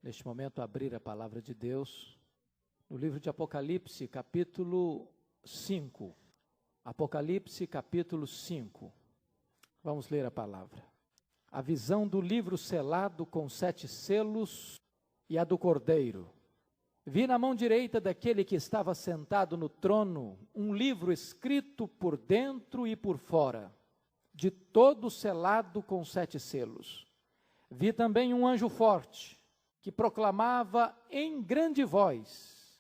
neste momento, abrir a palavra de Deus no livro de Apocalipse, capítulo 5. Apocalipse, capítulo 5. Vamos ler a palavra. A visão do livro selado com 7 selos e a do Cordeiro. Vi na mão direita daquele que estava sentado no trono um livro escrito por dentro e por fora, de todo selado com 7 selos. Vi também um anjo forte, que proclamava em grande voz: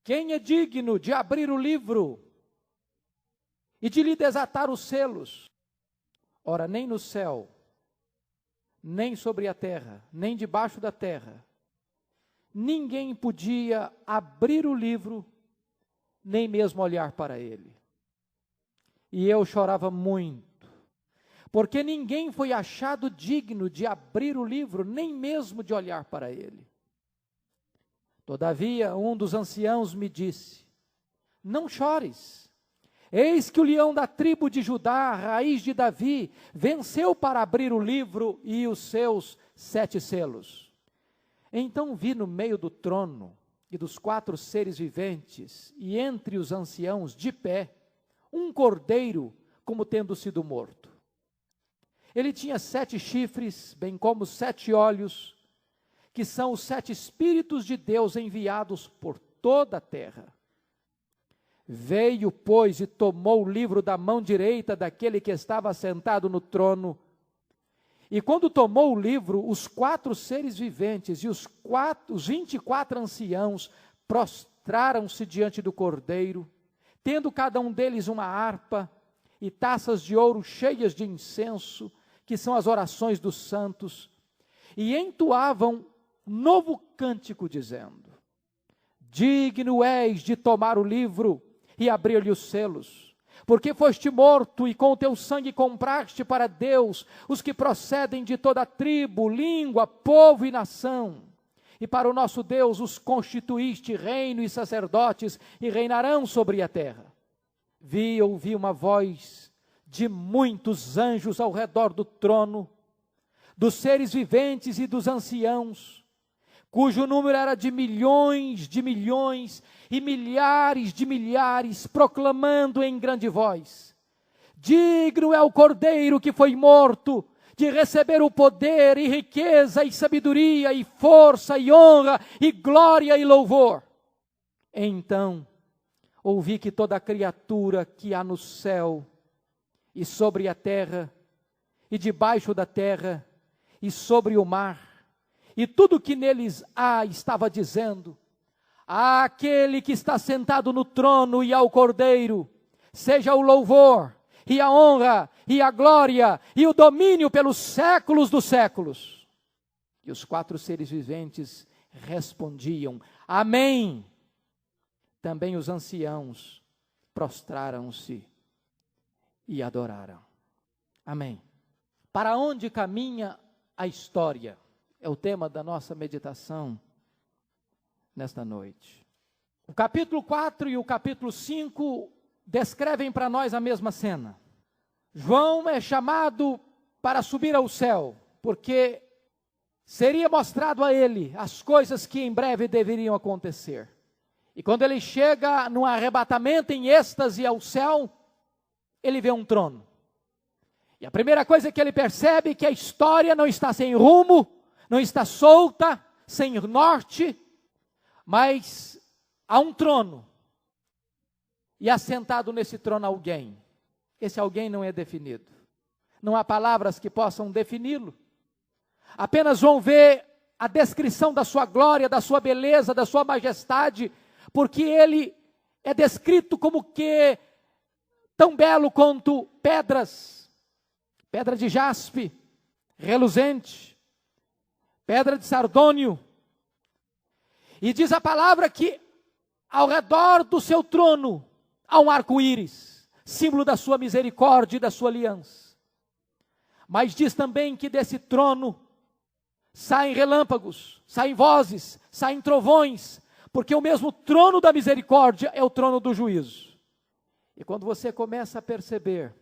quem é digno de abrir o livro e de lhe desatar os selos? Ora, nem no céu, nem sobre a terra, nem debaixo da terra, ninguém podia abrir o livro, nem mesmo olhar para ele. E eu chorava muito, porque ninguém foi achado digno de abrir o livro, nem mesmo de olhar para ele. Todavia, um dos anciãos me disse: não chores, eis que o leão da tribo de Judá, a raiz de Davi, venceu para abrir o livro e os seus 7 selos. Então vi no meio do trono e dos 4 seres viventes, e entre os anciãos de pé, um cordeiro como tendo sido morto. Ele tinha 7 chifres, bem como 7 olhos, que são os 7 Espíritos de Deus enviados por toda a terra. Veio, pois, e tomou o livro da mão direita daquele que estava sentado no trono. E quando tomou o livro, os 4 seres viventes e os 24 anciãos prostraram-se diante do Cordeiro, tendo cada um deles uma harpa e taças de ouro cheias de incenso, que são as orações dos santos, e entoavam novo cântico, dizendo: digno és de tomar o livro e abrir-lhe os selos, porque foste morto e com o teu sangue compraste para Deus os que procedem de toda tribo, língua, povo e nação. E para o nosso Deus os constituíste reino e sacerdotes, e reinarão sobre a terra. Ouvi uma voz de muitos anjos ao redor do trono, dos seres viventes e dos anciãos, cujo número era de milhões e milhares de milhares, proclamando em grande voz: digno é o Cordeiro que foi morto, de receber o poder e riqueza e sabedoria e força e honra e glória e louvor. Então ouvi que toda criatura que há no céu e sobre a terra e debaixo da terra e sobre o mar, e tudo que neles há, estava dizendo: àquele que está sentado no trono e ao Cordeiro, seja o louvor, e a honra, e a glória, e o domínio pelos séculos dos séculos. E os 4 seres viventes respondiam: amém. Também os anciãos prostraram-se e adoraram. Amém. Para onde caminha a história? É o tema da nossa meditação nesta noite. O capítulo 4 e o capítulo 5 descrevem para nós a mesma cena. João é chamado para subir ao céu, porque seria mostrado a ele as coisas que em breve deveriam acontecer. E quando ele chega num arrebatamento em êxtase ao céu, ele vê um trono. E a primeira coisa que ele percebe é que a história não está sem rumo, não está solta, sem norte, mas há um trono, e assentado nesse trono alguém. Esse alguém não é definido, não há palavras que possam defini-lo. Apenas João vê a descrição da sua glória, da sua beleza, da sua majestade, porque ele é descrito como que tão belo quanto pedras, pedra de jaspe, reluzente, pedra de sardônio. E diz a palavra que ao redor do seu trono há um arco-íris, símbolo da sua misericórdia e da sua aliança. Mas diz também que desse trono saem relâmpagos, saem vozes, saem trovões, porque o mesmo trono da misericórdia é o trono do juízo. E quando você começa a perceber,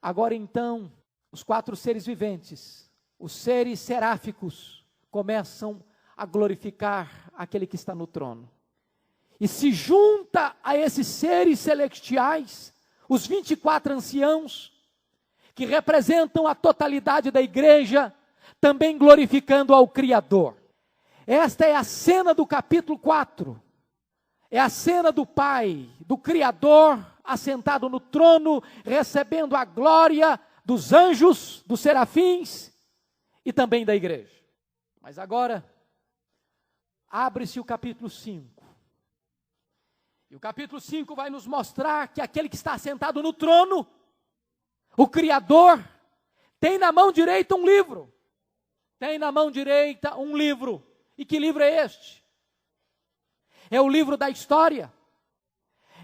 agora então, os 4 seres viventes, os seres seráficos, começam a glorificar aquele que está no trono. E se junta a esses seres celestiais, os 24 anciãos, que representam a totalidade da igreja, também glorificando ao Criador. Esta é a cena do capítulo 4. É a cena do Pai, do Criador, assentado no trono, recebendo a glória dos anjos, dos serafins e também da igreja. Mas agora, abre-se o capítulo 5. E o capítulo 5 vai nos mostrar que aquele que está sentado no trono, o Criador, tem na mão direita um livro. Tem na mão direita um livro. E que livro é este? É o livro da história.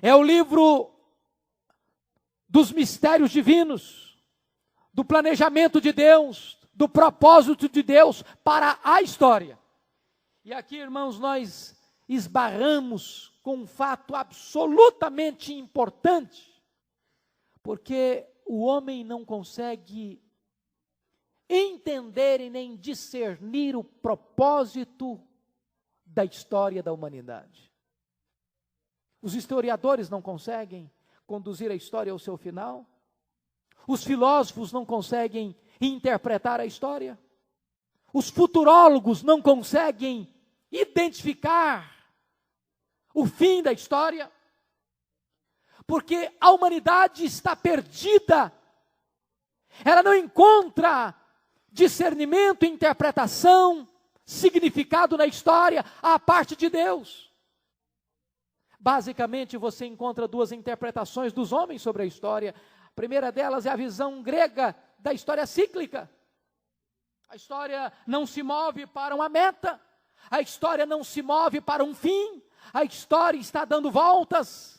É o livro dos mistérios divinos, do planejamento de Deus, do propósito de Deus para a história. E aqui, irmãos, nós esbarramos com um fato absolutamente importante, porque o homem não consegue entender e nem discernir o propósito da história da humanidade. Os historiadores não conseguem conduzir a história ao seu final. Os filósofos não conseguem interpretar a história. Os futurólogos não conseguem identificar o fim da história, porque a humanidade está perdida. Ela não encontra discernimento, interpretação, significado na história à parte de Deus. Basicamente, você encontra duas interpretações dos homens sobre a história. A primeira delas é a visão grega da história cíclica. A história não se move para uma meta, a história não se move para um fim, a história está dando voltas.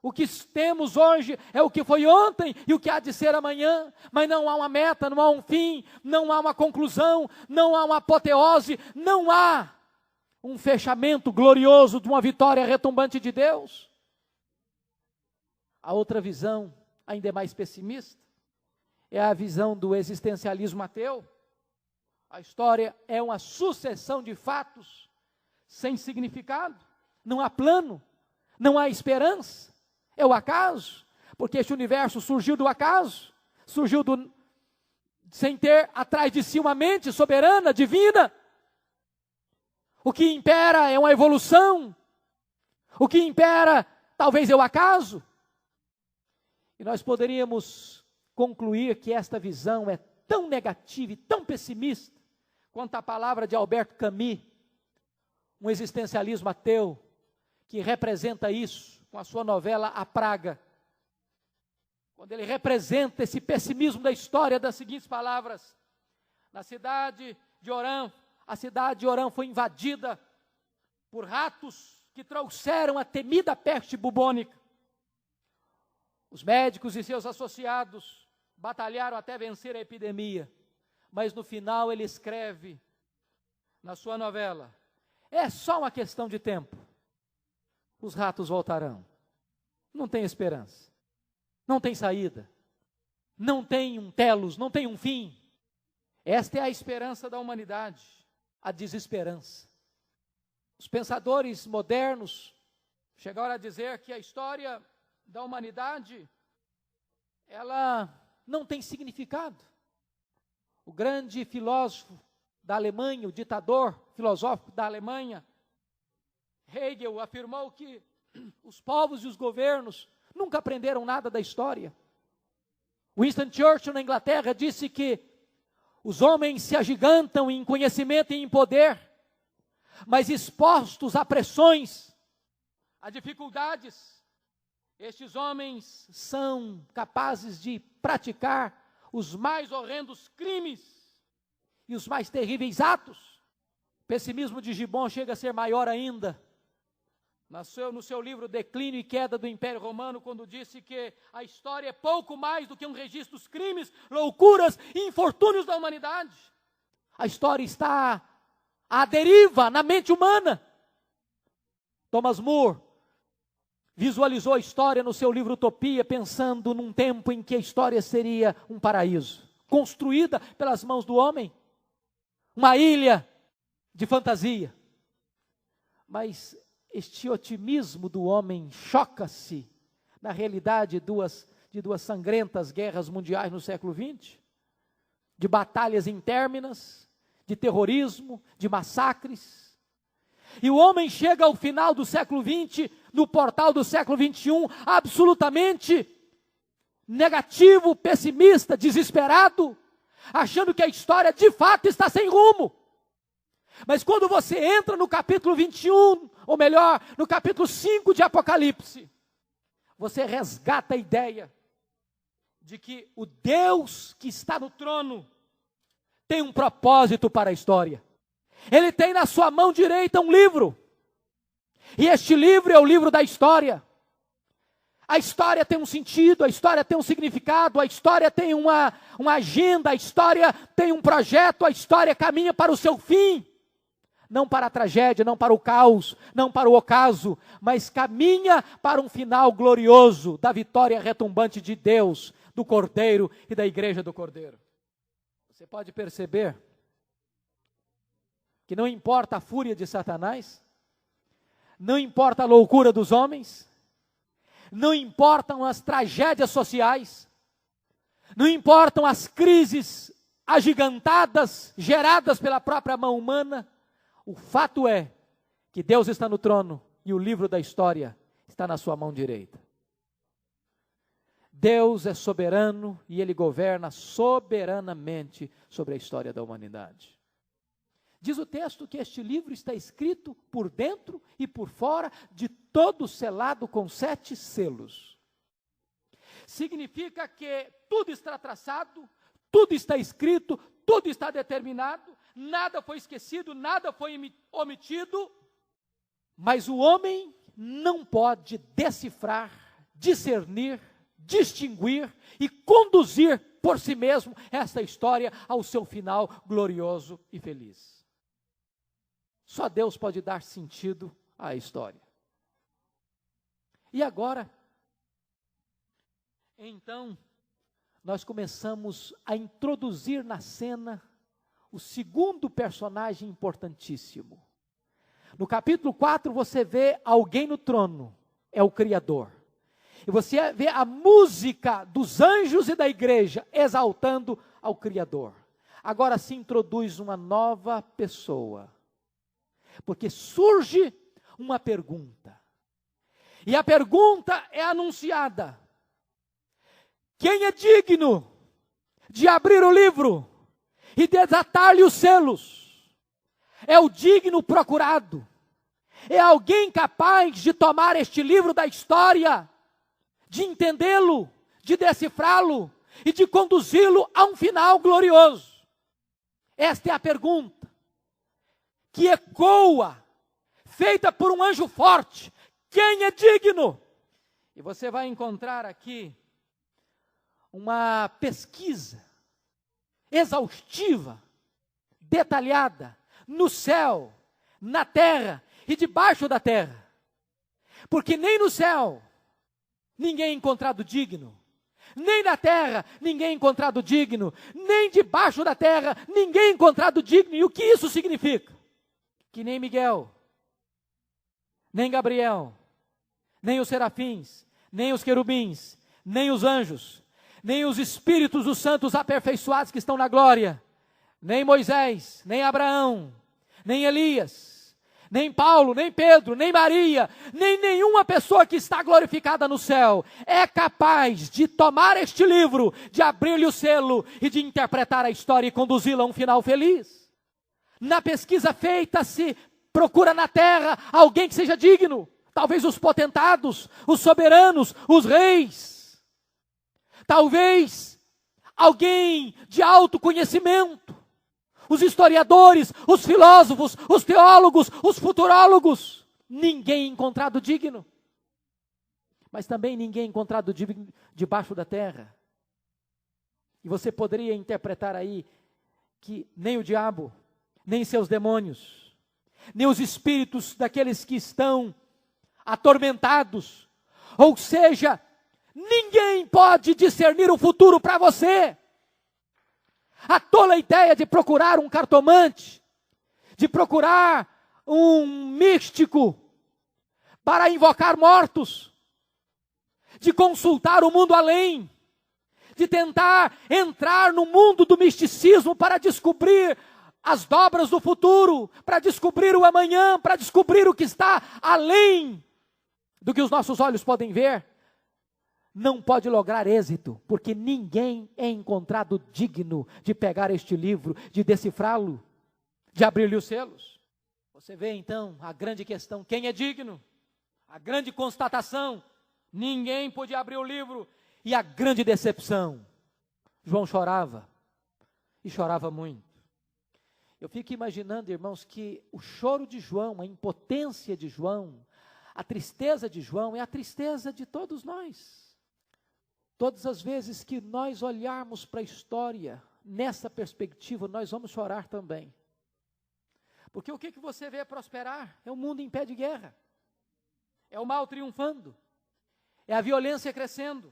O que temos hoje é o que foi ontem e o que há de ser amanhã, mas não há uma meta, não há um fim, não há uma conclusão, não há uma apoteose, não há um fechamento glorioso de uma vitória retumbante de Deus. A outra visão, ainda mais pessimista, é a visão do existencialismo ateu. A história é uma sucessão de fatos sem significado, não há plano, não há esperança. É o acaso, porque este universo surgiu do acaso, surgiu sem ter atrás de si uma mente soberana, divina. O que impera é uma evolução, o que impera talvez é o acaso. E nós poderíamos concluir que esta visão é tão negativa e tão pessimista quanto a palavra de Albert Camus, um existencialismo ateu, que representa isso com a sua novela A Praga, quando ele representa esse pessimismo da história das seguintes palavras: na cidade de Orã, a cidade de Orã foi invadida por ratos que trouxeram a temida peste bubônica. Os médicos e seus associados batalharam até vencer a epidemia, mas no final ele escreve na sua novela: é só uma questão de tempo. Os ratos voltarão. Não tem esperança, não tem saída, não tem um telos, não tem um fim. Esta é a esperança da humanidade, a desesperança. Os pensadores modernos chegaram a dizer que a história da humanidade, ela não tem significado. O grande filósofo da Alemanha, o ditador filosófico da Alemanha, Hegel, afirmou que os povos e os governos nunca aprenderam nada da história. Winston Churchill, na Inglaterra, disse que os homens se agigantam em conhecimento e em poder, mas expostos a pressões, a dificuldades, estes homens são capazes de praticar os mais horrendos crimes e os mais terríveis atos. O pessimismo de Gibbon chega a ser maior ainda. No seu livro Declínio e Queda do Império Romano, quando disse que a história é pouco mais do que um registro dos crimes, loucuras e infortúnios da humanidade. A história está à deriva na mente humana. Thomas More visualizou a história no seu livro Utopia, pensando num tempo em que a história seria um paraíso, construída pelas mãos do homem. Uma ilha de fantasia. Mas este otimismo do homem choca-se na realidade de duas sangrentas guerras mundiais no século XX, de batalhas intérminas, de terrorismo, de massacres. E o homem chega ao final do século XX, no portal do século XXI, absolutamente negativo, pessimista, desesperado, achando que a história de fato está sem rumo. Mas quando você entra no capítulo 21, ou melhor, no capítulo 5 de Apocalipse, você resgata a ideia de que o Deus que está no trono tem um propósito para a história. Ele tem na sua mão direita um livro. E este livro é o livro da história. A história tem um sentido, a história tem um significado, a história tem uma agenda, a história tem um projeto, a história caminha para o seu fim. Não para a tragédia, não para o caos, não para o ocaso, mas caminha para um final glorioso da vitória retumbante de Deus, do Cordeiro e da Igreja do Cordeiro. Você pode perceber que não importa a fúria de Satanás, não importa a loucura dos homens, não importam as tragédias sociais, não importam as crises agigantadas, geradas pela própria mão humana. O fato é que Deus está no trono e o livro da história está na sua mão direita. Deus é soberano e Ele governa soberanamente sobre a história da humanidade. Diz o texto que este livro está escrito por dentro e por fora, de todo selado com 7 selos. Significa que tudo está traçado, tudo está escrito, tudo está determinado, nada foi esquecido, nada foi omitido, mas o homem não pode decifrar, discernir, distinguir e conduzir por si mesmo esta história ao seu final glorioso e feliz. Só Deus pode dar sentido à história. E agora, então, nós começamos a introduzir na cena o segundo personagem importantíssimo. No capítulo 4 você vê alguém no trono, é o Criador. E você vê a música dos anjos e da igreja exaltando ao Criador. Agora se introduz uma nova pessoa. Porque surge uma pergunta. E a pergunta é anunciada. Quem é digno de abrir o livro e desatar-lhe os selos? É o digno procurado. É alguém capaz de tomar este livro da história, de entendê-lo, de decifrá-lo e de conduzi-lo a um final glorioso. Esta é a pergunta que ecoa, feita por um anjo forte. Quem é digno? E você vai encontrar aqui uma pesquisa exaustiva, detalhada, no céu, na terra e debaixo da terra. Porque nem no céu ninguém é encontrado digno, nem na terra ninguém é encontrado digno, nem debaixo da terra ninguém é encontrado digno. E o que isso significa? Que nem Miguel, nem Gabriel, nem os serafins, nem os querubins, nem os anjos, nem os espíritos dos santos aperfeiçoados que estão na glória, nem Moisés, nem Abraão, nem Elias, nem Paulo, nem Pedro, nem Maria, nem nenhuma pessoa que está glorificada no céu é capaz de tomar este livro, de abrir-lhe o selo e de interpretar a história e conduzi-la a um final feliz. Na pesquisa feita se procura na terra alguém que seja digno, talvez os potentados, os soberanos, os reis, talvez alguém de alto conhecimento, os historiadores, os filósofos, os teólogos, os futurólogos. Ninguém encontrado digno, mas também ninguém encontrado digno debaixo da terra. E você poderia interpretar aí que nem o diabo, nem seus demônios, nem os espíritos daqueles que estão atormentados, ou seja, ninguém pode discernir o futuro para você. A tola ideia de procurar um cartomante, de procurar um místico para invocar mortos, de consultar o mundo além, de tentar entrar no mundo do misticismo para descobrir as dobras do futuro, para descobrir o amanhã, para descobrir o que está além do que os nossos olhos podem ver, não pode lograr êxito, porque ninguém é encontrado digno de pegar este livro, de decifrá-lo, de abrir-lhe os selos. Você vê então a grande questão: quem é digno? A grande constatação: ninguém podia abrir o livro. E a grande decepção: João chorava, e chorava muito. Eu fico imaginando, irmãos, que o choro de João, a impotência de João, a tristeza de João é a tristeza de todos nós. Todas as vezes que nós olharmos para a história nessa perspectiva, nós vamos chorar também. Porque o que você vê prosperar? É o mundo em pé de guerra, é o mal triunfando, é a violência crescendo,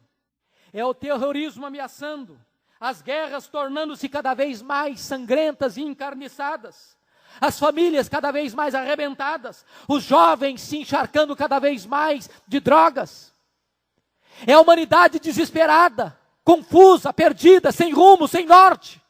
é o terrorismo ameaçando, as guerras tornando-se cada vez mais sangrentas e encarniçadas, as famílias cada vez mais arrebentadas, os jovens se encharcando cada vez mais de drogas. É a humanidade desesperada, confusa, perdida, sem rumo, sem norte.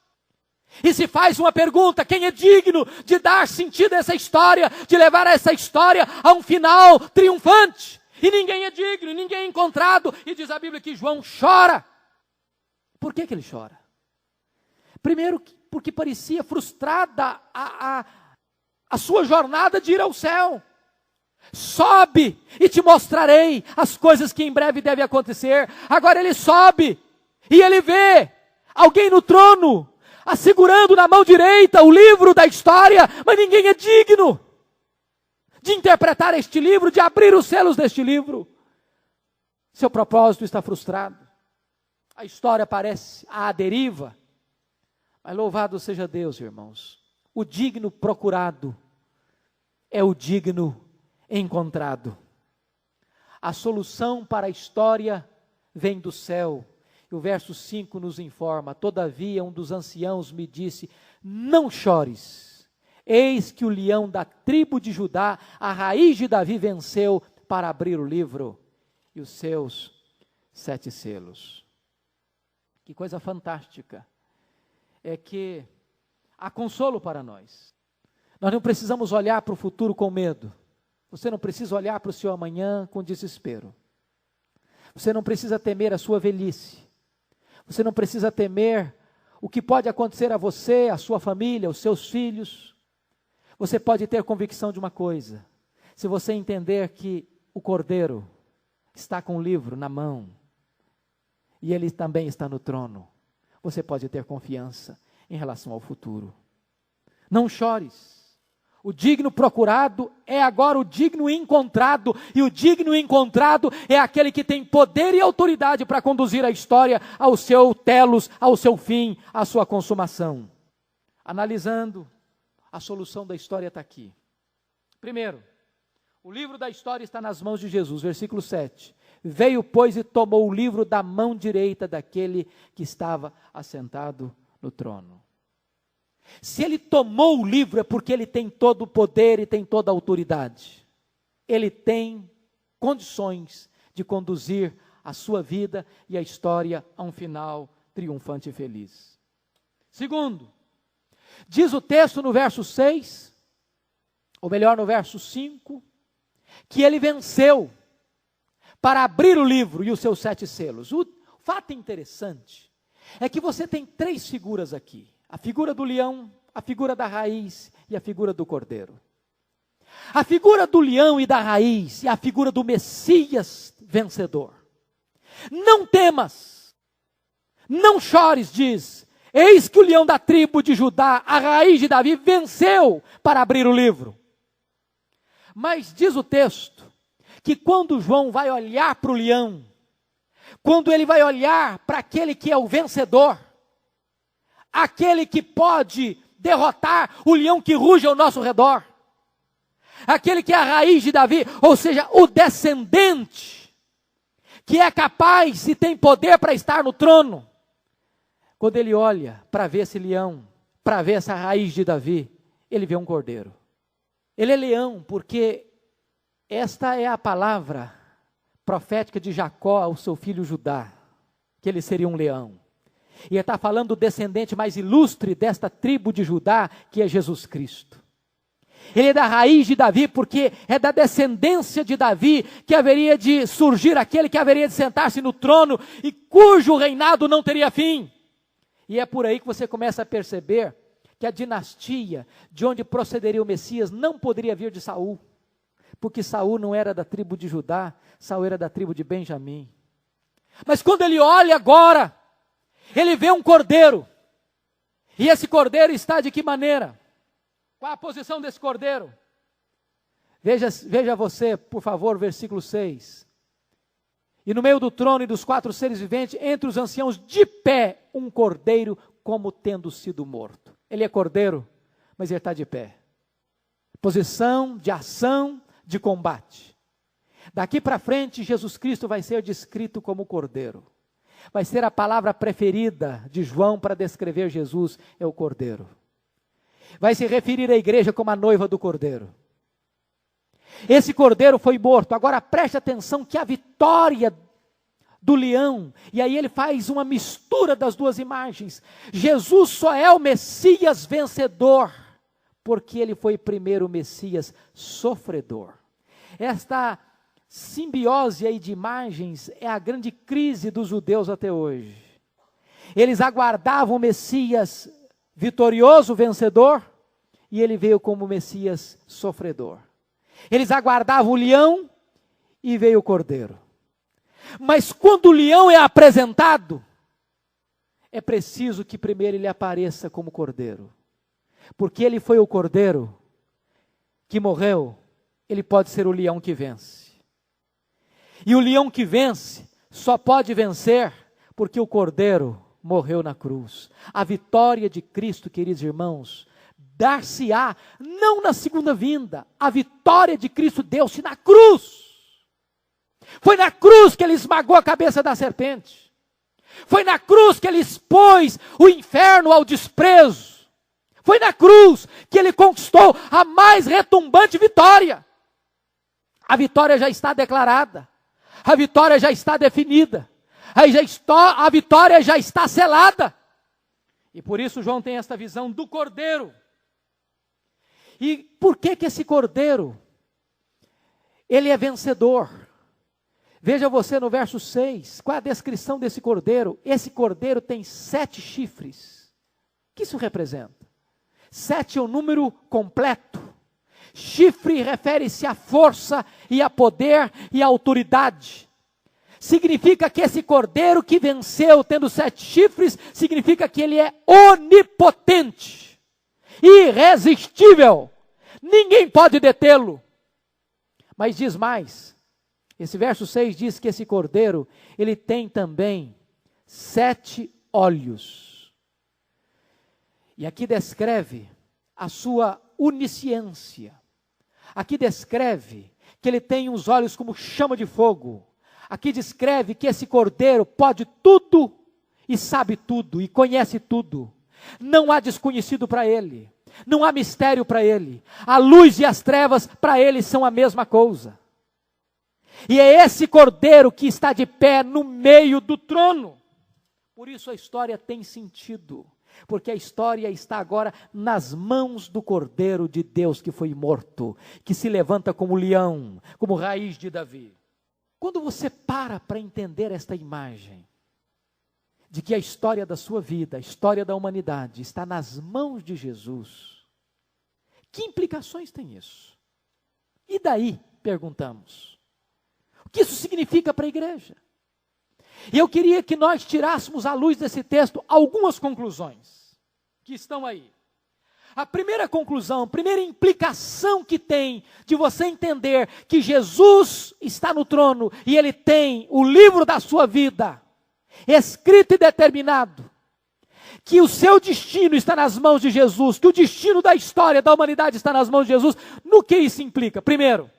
E se faz uma pergunta: quem é digno de dar sentido a essa história, de levar essa história a um final triunfante? E ninguém é digno, ninguém é encontrado. E diz a Bíblia que João chora. Por que ele chora? Primeiro, porque parecia frustrada a sua jornada de ir ao céu. Sobe e te mostrarei as coisas que em breve devem acontecer. Agora ele sobe e ele vê alguém no trono, assegurando na mão direita o livro da história, mas ninguém é digno de interpretar este livro, de abrir os selos deste livro. Seu propósito está frustrado. A história parece à deriva. Mas louvado seja Deus, irmãos. O digno procurado é o digno encontrado. A solução para a história vem do céu. E o verso 5 nos informa: todavia um dos anciãos me disse: não chores, eis que o leão da tribo de Judá, a raiz de Davi, venceu para abrir o livro e os seus 7 selos. Que coisa fantástica é que há consolo para nós. Nós não precisamos olhar para o futuro com medo. Você não precisa olhar para o seu amanhã com desespero. Você não precisa temer a sua velhice. Você não precisa temer o que pode acontecer a você, a sua família, os seus filhos. Você pode ter convicção de uma coisa: se você entender que o Cordeiro está com o livro na mão e ele também está no trono, você pode ter confiança em relação ao futuro. Não chores. O digno procurado é agora o digno encontrado, e o digno encontrado é aquele que tem poder e autoridade para conduzir a história ao seu telos, ao seu fim, à sua consumação. Analisando, a solução da história está aqui. Primeiro, o livro da história está nas mãos de Jesus, versículo 7. Veio, pois, e tomou o livro da mão direita daquele que estava assentado no trono. Se ele tomou o livro é porque ele tem todo o poder e tem toda a autoridade. Ele tem condições de conduzir a sua vida e a história a um final triunfante e feliz. Segundo, diz o texto no verso 6, ou melhor, no verso 5, que ele venceu para abrir o livro e os seus 7 selos. O fato interessante é que você tem 3 figuras aqui: a figura do leão, a figura da raiz e a figura do cordeiro. A figura do leão e da raiz é a figura do Messias vencedor. Não temas, não chores, diz: eis que o leão da tribo de Judá, a raiz de Davi, venceu para abrir o livro. Mas diz o texto que quando João vai olhar para o leão, quando ele vai olhar para aquele que é o vencedor, aquele que pode derrotar o leão que ruge ao nosso redor, aquele que é a raiz de Davi, ou seja, o descendente, que é capaz e tem poder para estar no trono. Quando ele olha para ver esse leão, para ver essa raiz de Davi, ele vê um cordeiro. Ele é leão porque esta é a palavra profética de Jacó ao seu filho Judá, que ele seria um leão. E ele está falando do descendente mais ilustre desta tribo de Judá, que é Jesus Cristo. Ele é da raiz de Davi, porque é da descendência de Davi que haveria de surgir aquele que haveria de sentar-se no trono e cujo reinado não teria fim. E é por aí que você começa a perceber que a dinastia de onde procederia o Messias não poderia vir de Saul, porque Saul não era da tribo de Judá, Saul era da tribo de Benjamim. Mas quando ele olha agora, ele vê um cordeiro, e esse cordeiro está de que maneira? Qual a posição desse cordeiro? Veja você, por favor, versículo 6. E no meio do trono e dos 4 seres viventes, entre os anciãos, de pé, um cordeiro como tendo sido morto. Ele é cordeiro, mas ele está de pé. Posição de ação, de combate. Daqui para frente, Jesus Cristo vai ser descrito como cordeiro. Vai ser a palavra preferida de João para descrever Jesus, é o cordeiro. Vai se referir à igreja como a noiva do cordeiro. Esse cordeiro foi morto. Agora preste atenção que a vitória do leão, e aí ele faz uma mistura das duas imagens. Jesus só é o Messias vencedor, porque ele foi primeiro o Messias sofredor. Esta simbiose aí de imagens é a grande crise dos judeus até hoje. Eles aguardavam o Messias vitorioso, vencedor, e ele veio como Messias sofredor. Eles aguardavam o leão e veio o cordeiro. Mas quando o leão é apresentado, é preciso que primeiro ele apareça como cordeiro. Porque ele foi o cordeiro que morreu, ele pode ser o leão que vence. E o leão que vence só pode vencer porque o cordeiro morreu na cruz. A vitória de Cristo, queridos irmãos, dar-se-á não na segunda vinda. A vitória de Cristo deu-se na cruz. Foi na cruz que ele esmagou a cabeça da serpente. Foi na cruz que ele expôs o inferno ao desprezo. Foi na cruz que ele conquistou a mais retumbante vitória. A vitória já está declarada. A vitória já está definida. A vitória já está selada. E por isso João tem esta visão do cordeiro. E por que esse cordeiro, ele é vencedor? Veja você no verso 6, qual é a descrição desse cordeiro? Esse cordeiro tem 7 chifres. O que isso representa? 7 é o número completo. Chifre refere-se à força e a poder e a autoridade. Significa que esse cordeiro que venceu tendo 7 chifres, significa que ele é onipotente, irresistível. Ninguém pode detê-lo. Mas diz mais, esse verso 6 diz que esse cordeiro, ele tem também 7 olhos. E aqui descreve a sua onisciência. Aqui descreve que ele tem os olhos como chama de fogo. Aqui descreve que esse cordeiro pode tudo e sabe tudo e conhece tudo. Não há desconhecido para ele. Não há mistério para ele. A luz e as trevas para ele são a mesma coisa. E é esse cordeiro que está de pé no meio do trono. Por isso a história tem sentido. Porque a história está agora nas mãos do cordeiro de Deus que foi morto. Que se levanta como leão, como raiz de Davi. Quando você para entender esta imagem, de que a história da sua vida, a história da humanidade está nas mãos de Jesus, que implicações tem isso? E daí, perguntamos, o que isso significa para a igreja? E eu queria que nós tirássemos à luz desse texto algumas conclusões, que estão aí. A primeira conclusão, a primeira implicação que tem de você entender que Jesus está no trono e ele tem o livro da sua vida, escrito e determinado, que o seu destino está nas mãos de Jesus, que o destino da história da humanidade está nas mãos de Jesus. No que isso implica? Primeiro,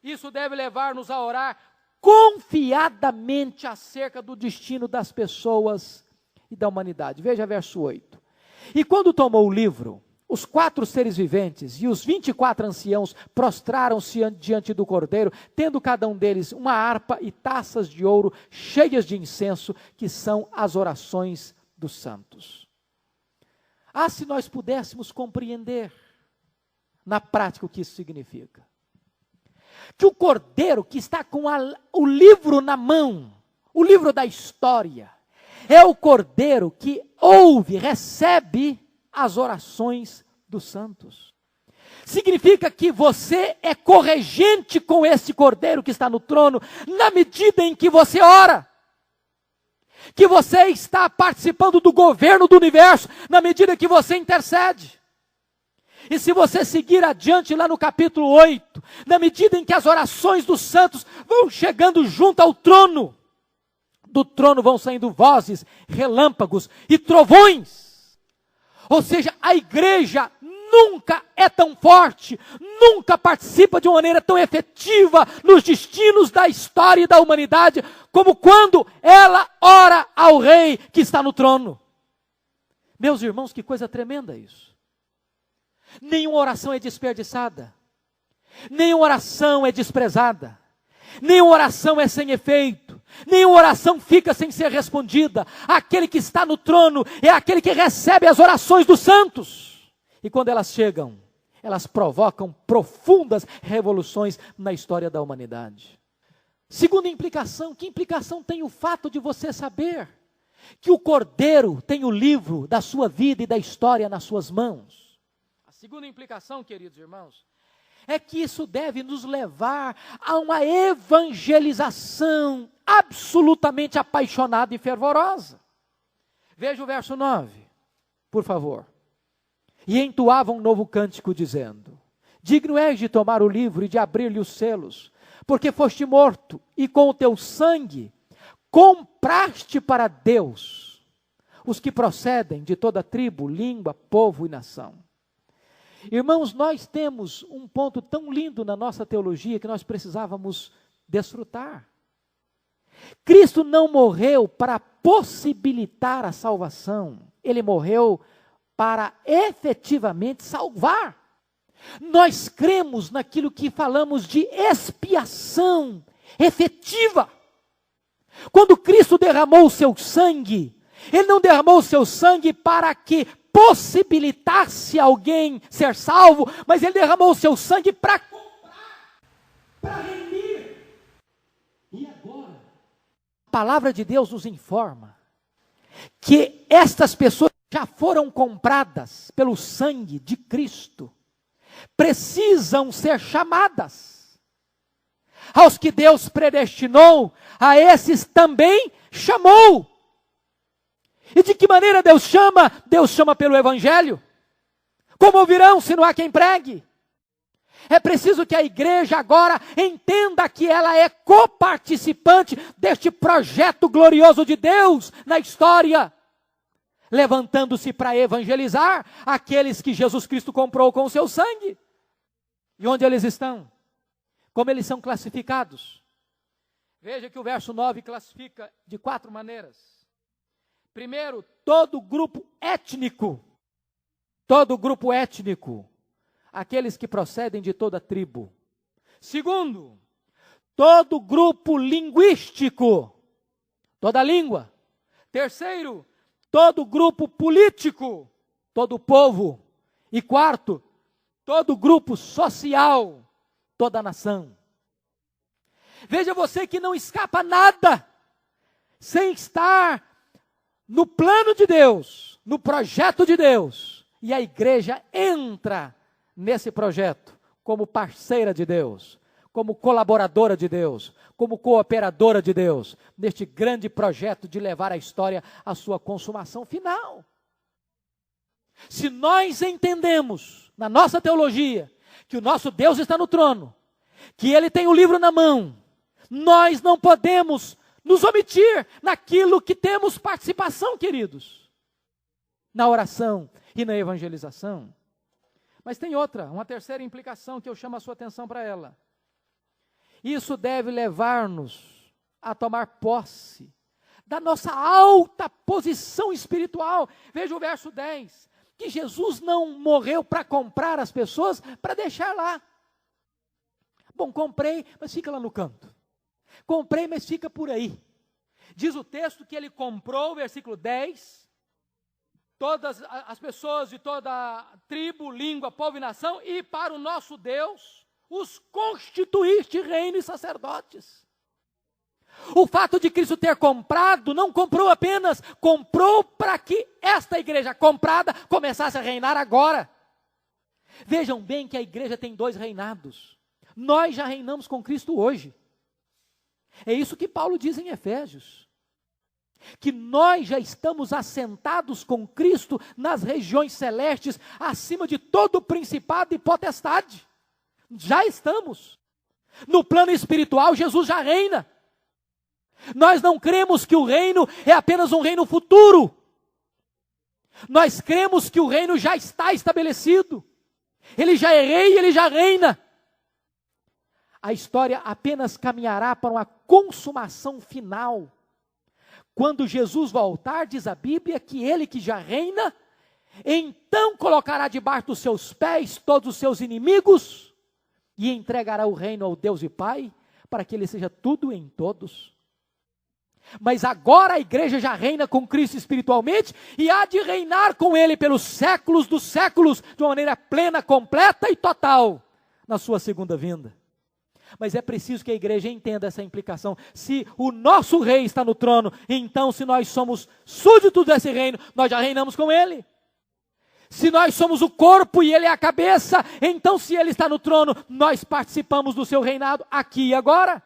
isso deve levar-nos a orar confiadamente acerca do destino das pessoas e da humanidade. Veja verso 8. E quando tomou o livro, os 4 seres viventes e os 24 anciãos prostraram-se diante do Cordeiro, tendo cada um deles uma harpa e taças de ouro cheias de incenso, que são as orações dos santos. Ah, se nós pudéssemos compreender na prática o que isso significa. Que o Cordeiro que está com o livro na mão, o livro da história, é o Cordeiro que ouve, recebe as orações dos santos. Significa que você é corregente com esse Cordeiro que está no trono, na medida em que você ora. Que você está participando do governo do universo, na medida que você intercede. E se você seguir adiante lá no capítulo 8, na medida em que as orações dos santos vão chegando junto ao trono, do trono vão saindo vozes, relâmpagos e trovões. Ou seja, a igreja nunca é tão forte, nunca participa de uma maneira tão efetiva nos destinos da história e da humanidade, como quando ela ora ao rei que está no trono. Meus irmãos, que coisa tremenda isso. Nenhuma oração é desperdiçada, nenhuma oração é desprezada, nenhuma oração é sem efeito, nenhuma oração fica sem ser respondida. Aquele que está no trono é aquele que recebe as orações dos santos. E quando elas chegam, elas provocam profundas revoluções na história da humanidade. Segunda implicação, que implicação tem o fato de você saber que o Cordeiro tem o livro da sua vida e da história nas suas mãos? A segunda implicação, queridos irmãos, é que isso deve nos levar a uma evangelização absolutamente apaixonada e fervorosa. Veja o verso 9, por favor. E entoavam um novo cântico, dizendo: digno és de tomar o livro e de abrir-lhe os selos, porque foste morto, e com o teu sangue compraste para Deus os que procedem de toda tribo, língua, povo e nação. Irmãos, nós temos um ponto tão lindo na nossa teologia que nós precisávamos desfrutar. Cristo não morreu para possibilitar a salvação, Ele morreu para efetivamente salvar. Nós cremos naquilo que falamos de expiação efetiva. Quando Cristo derramou o seu sangue, Ele não derramou o seu sangue para que possibilitasse alguém ser salvo, mas Ele derramou o seu sangue para comprar, para remir. E agora, a palavra de Deus nos informa que estas pessoas já foram compradas pelo sangue de Cristo, precisam ser chamadas. Aos que Deus predestinou, a esses também chamou. E de que maneira Deus chama? Deus chama pelo Evangelho. Como ouvirão se não há quem pregue? É preciso que a igreja agora entenda que ela é coparticipante deste projeto glorioso de Deus na história, levantando-se para evangelizar aqueles que Jesus Cristo comprou com o seu sangue. E onde eles estão? Como eles são classificados? Veja que o verso 9 classifica de 4 maneiras. Primeiro, todo grupo étnico. Todo grupo étnico. Aqueles que procedem de toda tribo. Segundo, todo grupo linguístico. Toda língua. Terceiro, todo grupo político. Todo povo. E quarto, todo grupo social. Toda nação. Veja você que não escapa nada sem estar no plano de Deus, no projeto de Deus. E a igreja entra nesse projeto como parceira de Deus, como colaboradora de Deus, como cooperadora de Deus, neste grande projeto de levar a história à sua consumação final. Se nós entendemos, na nossa teologia, que o nosso Deus está no trono, que Ele tem o livro na mão, nós não podemos nos omitir naquilo que temos participação, queridos, na oração e na evangelização. Mas tem outra, uma terceira implicação que eu chamo a sua atenção para ela. Isso deve levar-nos a tomar posse da nossa alta posição espiritual. Veja o verso 10. que Jesus não morreu para comprar as pessoas, para deixar lá. Bom, comprei, mas fica lá no canto. Comprei, mas fica por aí. Diz o texto que ele comprou, versículo 10, todas as pessoas de toda tribo, língua, povo e nação, e para o nosso Deus, os constituíste reino e sacerdotes. O fato de Cristo ter comprado, não comprou apenas, comprou para que esta igreja comprada começasse a reinar agora. Vejam bem que a igreja tem 2 reinados. Nós já reinamos com Cristo hoje. É isso que Paulo diz em Efésios. Que nós já estamos assentados com Cristo nas regiões celestes, acima de todo principado e potestade. Já estamos. No plano espiritual, Jesus já reina. Nós não cremos que o reino é apenas um reino futuro. Nós cremos que o reino já está estabelecido. Ele já é rei, ele já reina. A história apenas caminhará para uma consumação final. Quando Jesus voltar, diz a Bíblia, que ele que já reina, então colocará debaixo dos seus pés todos os seus inimigos e entregará o reino ao Deus e Pai, para que ele seja tudo em todos. Mas agora a igreja já reina com Cristo espiritualmente e há de reinar com ele pelos séculos dos séculos, de uma maneira plena, completa e total, na sua segunda vinda. Mas é preciso que a igreja entenda essa implicação. Se o nosso rei está no trono, então se nós somos súditos desse reino, nós já reinamos com ele. Se nós somos o corpo e ele é a cabeça, então se ele está no trono, nós participamos do seu reinado aqui e agora.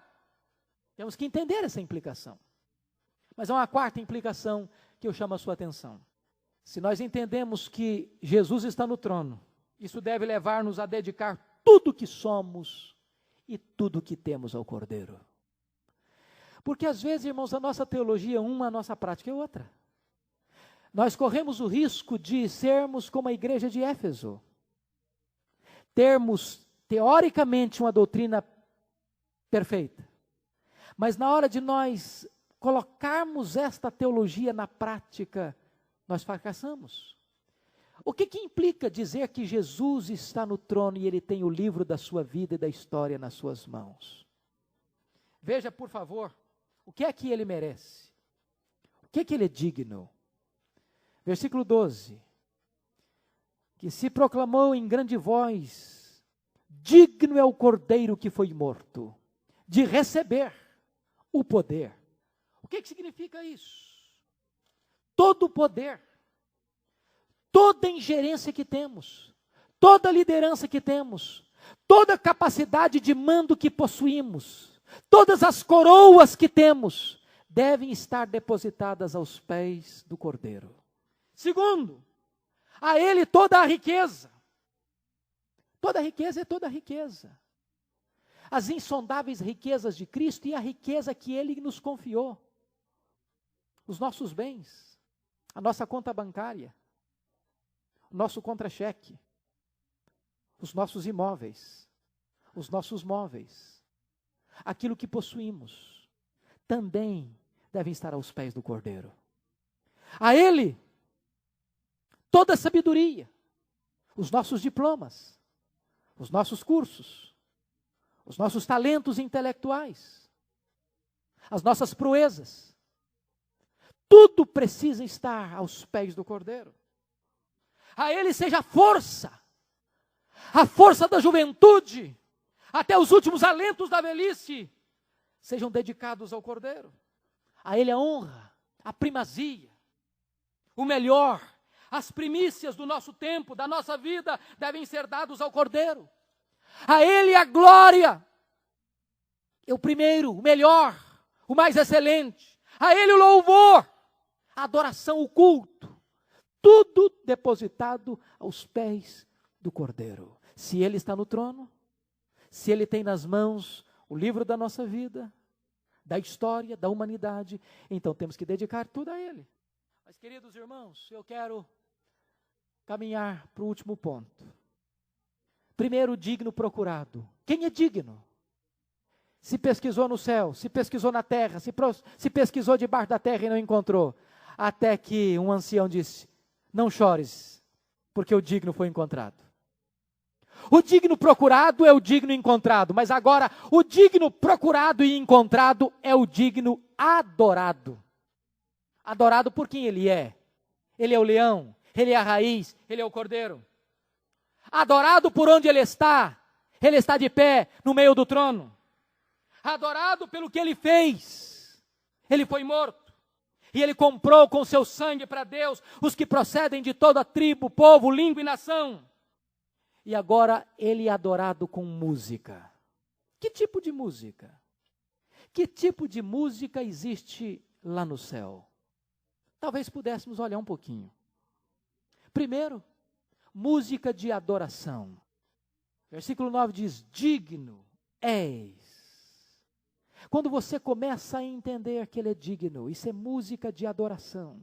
Temos que entender essa implicação. Mas há uma quarta implicação que eu chamo a sua atenção. Se nós entendemos que Jesus está no trono, isso deve levar-nos a dedicar tudo que somos e tudo que temos ao Cordeiro. Porque às vezes, irmãos, a nossa teologia é uma, a nossa prática é outra. Nós corremos o risco de sermos como a igreja de Éfeso. Termos, teoricamente, uma doutrina perfeita. Mas na hora de nós colocarmos esta teologia na prática, nós fracassamos. O que implica dizer que Jesus está no trono e ele tem o livro da sua vida e da história nas suas mãos? Veja, por favor, o que é que ele merece? O que é que ele é digno? Versículo 12. Que se proclamou em grande voz: digno é o Cordeiro que foi morto, de receber o poder. O que significa isso? Todo o poder, toda ingerência que temos, toda liderança que temos, toda capacidade de mando que possuímos, todas as coroas que temos, devem estar depositadas aos pés do Cordeiro. Segundo, a ele toda a riqueza. Toda a riqueza é toda a riqueza. As insondáveis riquezas de Cristo e a riqueza que ele nos confiou. Os nossos bens, a nossa conta bancária, o nosso contra-cheque, os nossos imóveis, os nossos móveis, aquilo que possuímos, também devem estar aos pés do Cordeiro. A ele, toda a sabedoria, os nossos diplomas, os nossos cursos, os nossos talentos intelectuais, as nossas proezas, tudo precisa estar aos pés do Cordeiro. A ele seja a força da juventude, até os últimos alentos da velhice, sejam dedicados ao Cordeiro. A ele a honra, a primazia, o melhor, as primícias do nosso tempo, da nossa vida, devem ser dados ao Cordeiro. A ele a glória, o primeiro, o melhor, o mais excelente. A ele o louvor, a adoração, o culto, tudo depositado aos pés do Cordeiro. Se ele está no trono, se ele tem nas mãos o livro da nossa vida, da história, da humanidade, então temos que dedicar tudo a ele. Mas, queridos irmãos, eu quero caminhar para o último ponto. Primeiro, digno procurado. Quem é digno? Se pesquisou no céu, se pesquisou na terra, se pesquisou debaixo da terra e não encontrou. Até que um ancião disse: não chores, porque o digno foi encontrado. O digno procurado é o digno encontrado, mas agora o digno procurado e encontrado é o digno adorado. Adorado por quem ele é. Ele é o leão, ele é a raiz, ele é o cordeiro. Adorado por onde ele está de pé no meio do trono. Adorado pelo que ele fez. Ele foi morto. E ele comprou com seu sangue para Deus os que procedem de toda tribo, povo, língua e nação. E agora ele é adorado com música. Que tipo de música? Que tipo de música existe lá no céu? Talvez pudéssemos olhar um pouquinho. Primeiro, música de adoração. Versículo 9 diz: digno és. Quando você começa a entender que ele é digno, isso é música de adoração.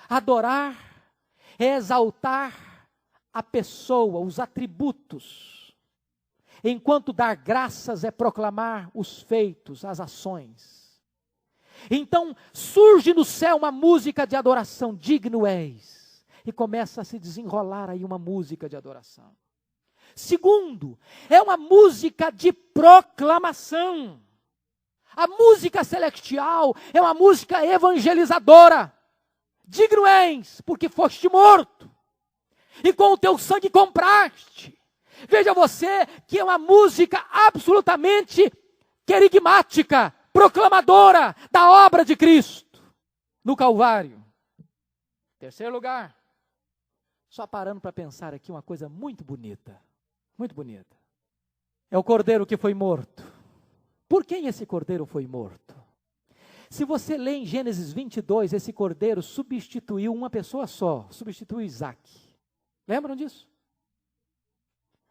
Adorar é exaltar a pessoa, os atributos, enquanto dar graças é proclamar os feitos, as ações. Então surge no céu uma música de adoração, digno és, e começa a se desenrolar aí uma música de adoração. Segundo, é uma música de proclamação. A música celestial é uma música evangelizadora. Digno és, porque foste morto, e com o teu sangue compraste. Veja você que é uma música absolutamente querigmática, proclamadora da obra de Cristo no Calvário. Terceiro lugar, só parando para pensar aqui uma coisa muito bonita, é o cordeiro que foi morto. Por quem esse cordeiro foi morto? Se você lê em Gênesis 22, esse cordeiro substituiu uma pessoa só, substituiu Isaac. Lembram disso?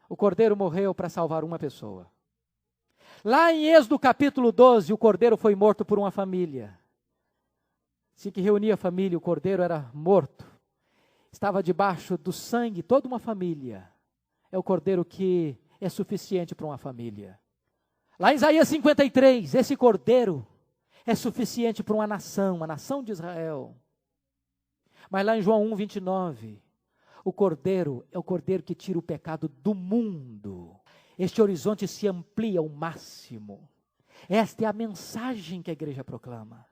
O cordeiro morreu para salvar uma pessoa. Lá em Êxodo capítulo 12, o cordeiro foi morto por uma família. Se que reunia a família, o cordeiro era morto. Estava debaixo do sangue toda uma família. É o cordeiro que é suficiente para uma família. Lá em Isaías 53, esse cordeiro é suficiente para uma nação de Israel. Mas lá em João 1, 29, o cordeiro é o cordeiro que tira o pecado do mundo. Este horizonte se amplia ao máximo. Esta é a mensagem que a igreja proclama.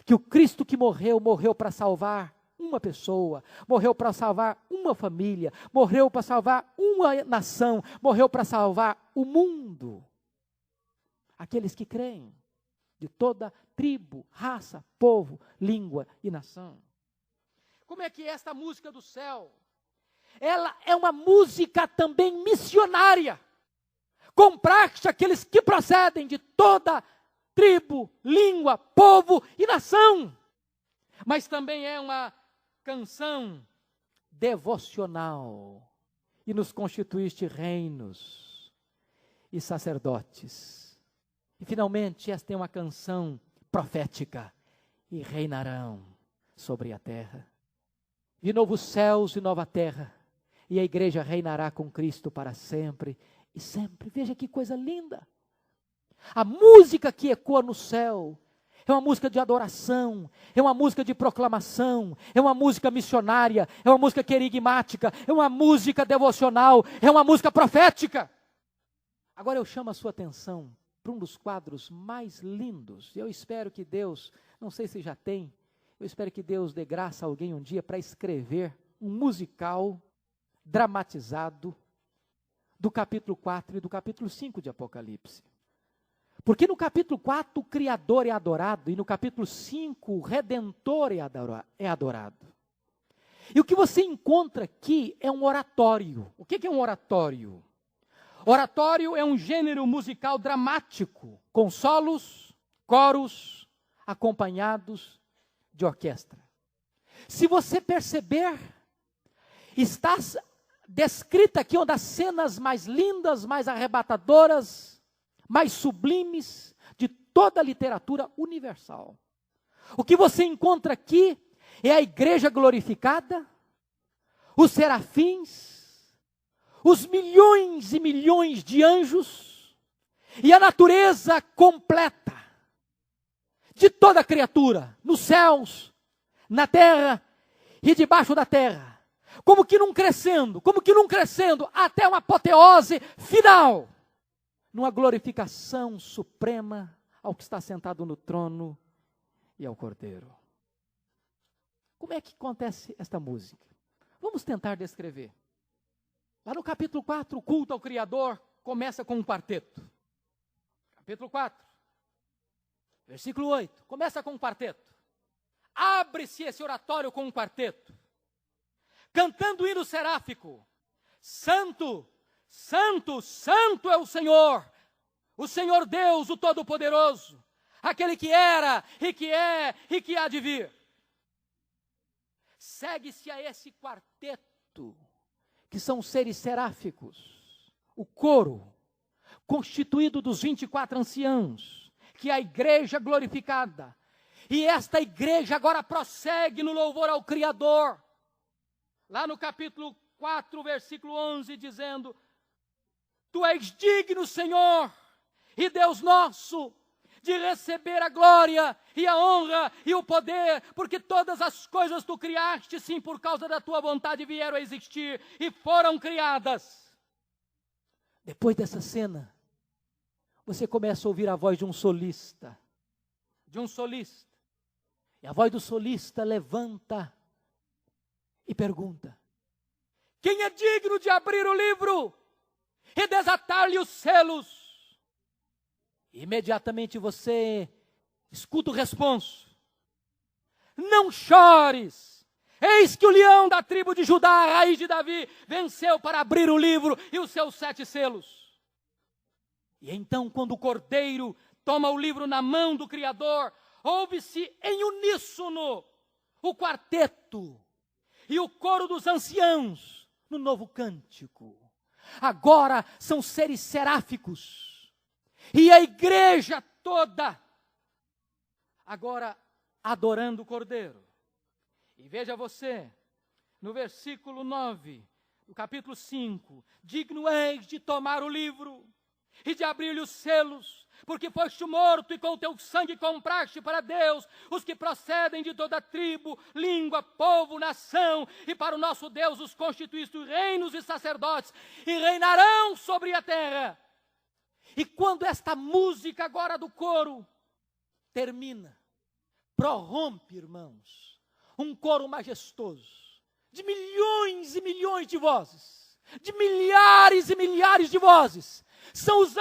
Que o Cristo que morreu para salvar uma pessoa, morreu para salvar uma família, morreu para salvar uma nação, morreu para salvar o mundo. Aqueles que creem, de toda tribo, raça, povo, língua e nação. Como é que é esta música do céu? Ela é uma música também missionária. Compraste aqueles que procedem de toda tribo, língua, povo e nação. Mas também é uma canção devocional. E nos constituíste reinos e sacerdotes. E finalmente esta é uma canção profética. E reinarão sobre a terra. De novos céus e nova terra. E a igreja reinará com Cristo para sempre e sempre. Veja que coisa linda. A música que ecoa no céu é uma música de adoração, é uma música de proclamação, é uma música missionária, é uma música querigmática, é uma música devocional, é uma música profética. Agora eu chamo a sua atenção para um dos quadros mais lindos. Eu espero que Deus, não sei se já tem, eu espero que Deus dê graça a alguém um dia para escrever um musical dramatizado do capítulo 4 e do capítulo 5 de Apocalipse. Porque no capítulo 4 o Criador é adorado e no capítulo 5 o Redentor é adorado. E o que você encontra aqui é um oratório. O que é um oratório? Oratório é um gênero musical dramático, com solos, coros, acompanhados de orquestra. Se você perceber, está descrita aqui uma das cenas mais lindas, mais arrebatadoras, mais sublimes de toda a literatura universal. O que você encontra aqui é a igreja glorificada, os serafins, os milhões e milhões de anjos e a natureza completa de toda criatura, nos céus, na terra e debaixo da terra. como que não crescendo, até uma apoteose final, numa glorificação suprema ao que está sentado no trono e ao Cordeiro. Como é que acontece esta música? Vamos tentar descrever. Lá no capítulo 4, o culto ao Criador começa com um quarteto. Capítulo 4, versículo 8, começa com um quarteto. Abre-se esse oratório com um quarteto, cantando o hino seráfico. Santo, santo, santo é o Senhor Deus, o Todo-Poderoso, aquele que era, e que é, e que há de vir. Segue-se a esse quarteto, que são seres seráficos, o coro, constituído dos 24 anciãos, que é a igreja glorificada. E esta igreja agora prossegue no louvor ao Criador. Lá no capítulo 4, versículo 11, dizendo: Tu és digno, Senhor, e Deus nosso, de receber a glória e a honra e o poder, porque todas as coisas tu criaste, sim, por causa da tua vontade vieram a existir e foram criadas. Depois dessa cena, você começa a ouvir a voz de um solista, e a voz do solista levanta e pergunta: quem é digno de abrir o livro e desatar-lhe os selos? Imediatamente você escuta o responso: não chores, eis que o leão da tribo de Judá, a raiz de Davi, venceu para abrir o livro e os seus 7 selos. E então, quando o Cordeiro toma o livro na mão do Criador, ouve-se em uníssono o quarteto e o coro dos anciãos no novo cântico. Agora são seres seráficos, e a igreja toda, agora adorando o Cordeiro. E veja você, no versículo 9, do capítulo 5, digno és de tomar o livro e de abrir-lhe os selos, porque foste morto e com o teu sangue compraste para Deus os que procedem de toda tribo, língua, povo, nação, e para o nosso Deus os constituíste reinos e sacerdotes, e reinarão sobre a terra. E quando esta música agora do coro termina, prorrompe, irmãos, um coro majestoso, de milhões e milhões de vozes, de milhares e milhares de vozes. São os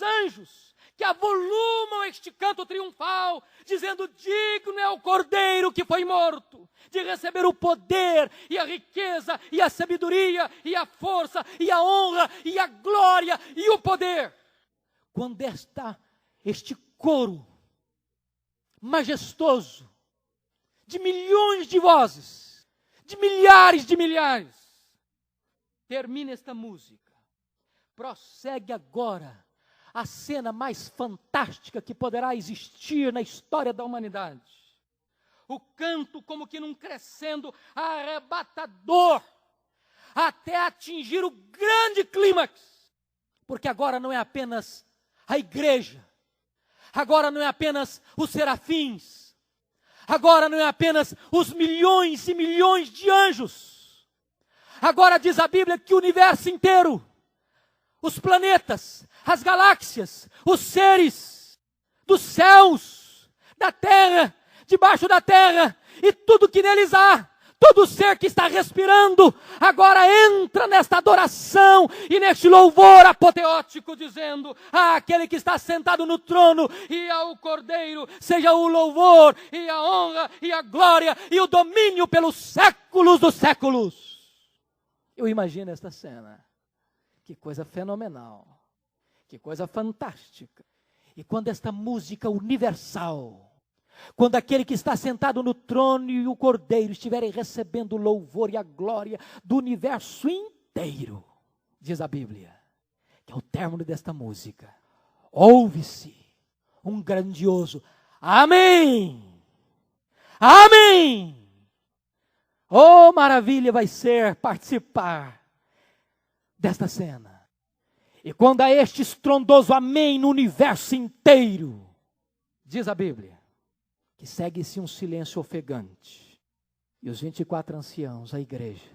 anjos que avolumam este canto triunfal, dizendo: digno é o Cordeiro que foi morto, de receber o poder, e a riqueza, e a sabedoria, e a força, e a honra, e a glória, e o poder. Quando este coro majestoso, de milhões de vozes, de milhares, termina esta música, prossegue agora a cena mais fantástica que poderá existir na história da humanidade. O canto como que num crescendo arrebatador, até atingir o grande clímax, porque agora não é apenas a igreja, agora não é apenas os serafins, agora não é apenas os milhões e milhões de anjos, agora diz a Bíblia que o universo inteiro, os planetas, as galáxias, os seres dos céus, da terra, debaixo da terra, e tudo que neles há, todo ser que está respirando, agora entra nesta adoração e neste louvor apoteótico, dizendo: aquele que está sentado no trono e ao Cordeiro, seja o louvor e a honra e a glória e o domínio pelos séculos dos séculos. Eu imagino esta cena. Que coisa fenomenal, que coisa fantástica. E quando esta música universal, quando aquele que está sentado no trono e o Cordeiro estiverem recebendo o louvor e a glória do universo inteiro, diz a Bíblia, que ao término desta música, ouve-se um grandioso amém, amém. Oh, maravilha vai ser participar desta cena. E quando há este estrondoso amém no universo inteiro, diz a Bíblia, que segue-se um silêncio ofegante. E os 24 anciãos, a igreja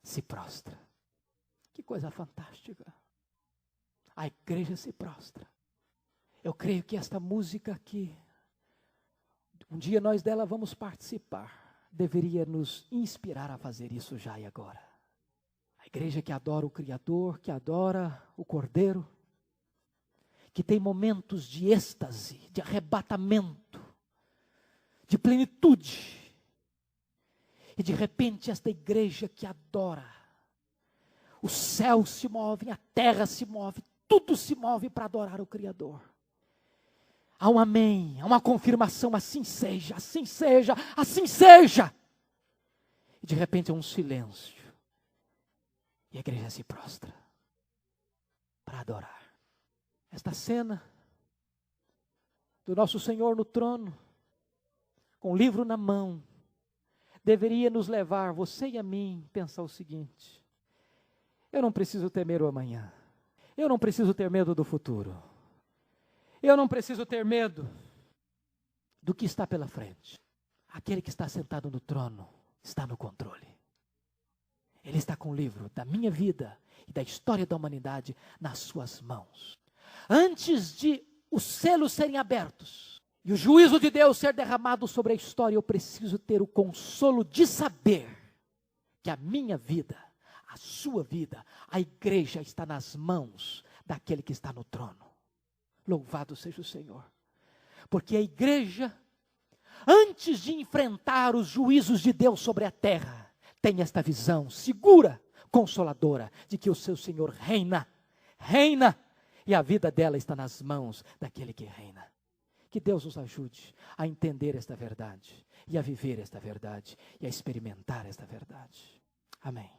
se prostra. Que coisa fantástica. A igreja se prostra. Eu creio que esta música aqui, um dia nós dela vamos participar, deveria nos inspirar a fazer isso já e agora. A igreja que adora o Criador, que adora o Cordeiro, que tem momentos de êxtase, de arrebatamento, de plenitude. E de repente esta igreja que adora, o céu se move, a terra se move, tudo se move para adorar o Criador. Há um amém, há uma confirmação, assim seja, assim seja, assim seja. E de repente é um silêncio. E a igreja se prostra para adorar. Esta cena do nosso Senhor no trono, com o livro na mão, deveria nos levar, você e a mim, a pensar o seguinte: eu não preciso temer o amanhã, eu não preciso ter medo do futuro, eu não preciso ter medo do que está pela frente. Aquele que está sentado no trono está no controle. Ele está com o livro da minha vida e da história da humanidade nas suas mãos. Antes de os selos serem abertos e o juízo de Deus ser derramado sobre a história, eu preciso ter o consolo de saber que a minha vida, a sua vida, a igreja está nas mãos daquele que está no trono. Louvado seja o Senhor. Porque a igreja, antes de enfrentar os juízos de Deus sobre a terra, tem esta visão segura, consoladora, de que o seu Senhor reina, e a vida dela está nas mãos daquele que reina. Que Deus nos ajude a entender esta verdade, e a viver esta verdade, e a experimentar esta verdade. Amém.